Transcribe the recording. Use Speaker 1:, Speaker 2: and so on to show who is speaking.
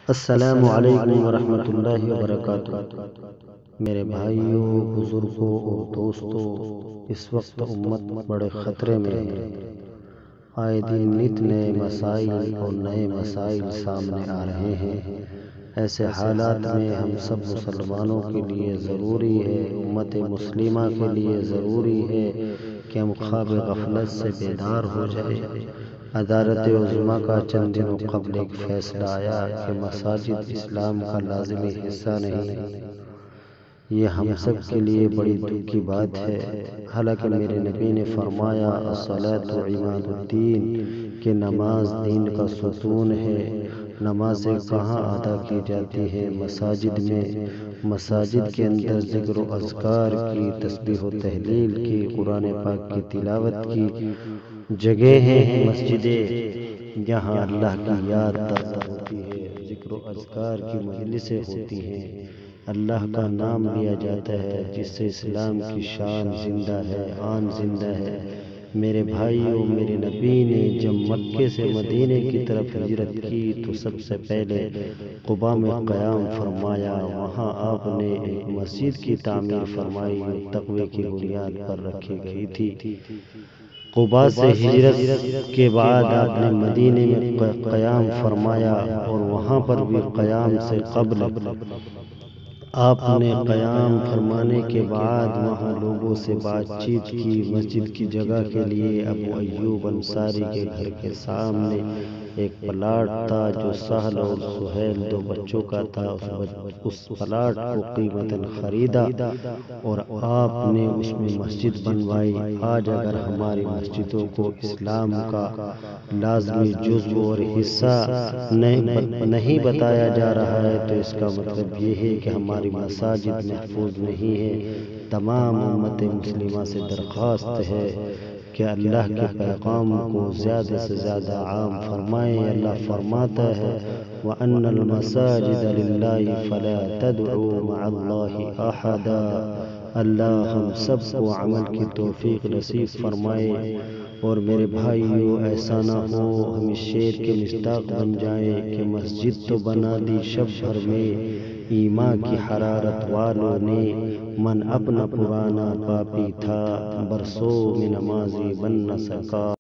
Speaker 1: السلام علیکم ورحمۃ اللہ وبرکاتہ۔ میرے بھائیوں، بزرگوں اور دوستوں، اس وقت امت بڑے خطرے میں ہے۔ آئے دن نت نئے مسائل اور نئے مسائل سامنے آ رہے ہیں۔ ایسے حالات میں ہم سب مسلمانوں کے لیے ضروری ہے، امت مسلمہ کے لیے ضروری ہے کہ ہم خواب غفلت سے بیدار ہو جائیں۔ عدالت عظمیٰ کا چند دنوں قبل ایک فیصلہ آیا کہ مساجد اسلام کا لازمی حصہ نہیں۔ یہ ہم سب کے لیے بڑی دکھ کی بات ہے۔ حالانکہ میرے نبی نے فرمایا الصلاۃ عماد الدین کہ نماز دین کا ستون ہے۔ نمازیں کہاں ادا کی جاتی ہیں؟ مساجد میں۔ مساجد کے اندر ذکر و اذکار کی، تسبیح و تہلیل کی، قرآن پاک کی تلاوت کی جگہیں ہیں مسجدیں، جہاں اللہ کی یاد تازہ ہوتی ہے، ذکر و اذکار کی مجلسیں ہوتی ہیں، اللہ کا نام لیا جاتا ہے، جس سے اسلام کی شان زندہ ہے، آن زندہ ہے۔ میرے بھائیوں، میرے نبی نے جب مکے سے مدینے کی طرف ہجرت کی تو سب سے پہلے قباء میں قیام فرمایا۔ وہاں آپ نے ایک مسجد کی تعمیر فرمائی جو تقوی کی بنیاد پر رکھی گئی تھی۔ قباء سے ہجرت کے بعد آپ نے مدینے میں قیام فرمایا، اور وہاں پر بھی قیام سے قبل آپ نے قیام فرمانے کے بعد وہاں لوگوں سے بات چیت کی۔ مسجد کی جگہ کے لیے ابو ایوب انصاری کے گھر کے سامنے ایک پلاٹ تھا جو سہل اور سہیل دو بچوں کا تھا۔ اس پلاٹ کو قیمتاً خریدا اور آپ نے اس میں مسجد بنوائی۔ آج اگر ہماری مسجدوں کو اسلام کا لازمی جزو اور حصہ نہیں بتایا جا رہا ہے تو اس کا مطلب یہ ہے کہ ہماری مساجد محفوظ نہیں ہے۔ تمام امت مسلمہ سے درخواست ہے کہ اللہ کے پیغام کو زیادہ سے زیادہ عام فرمائیں۔ اللہ فرماتا ہے وَأَنَّ الْمَسَاجِدَ لِلَّهِ فَلَا تَدْعُوا مَعَ اللَّهِ أَحَدًا۔ اللہ ہم سب کو عمل کی توفیق نصیب فرمائے۔ اور میرے بھائیوں، ایسا نہ ہو ہم اس شعر کے مصداق بن جائیں کہ مسجد تو بنا دی شب بھر میں، ایمان کی حرارت والوں نے، من اپنا پرانا پاپی تھا، برسوں میں نمازی بن نہ سکا۔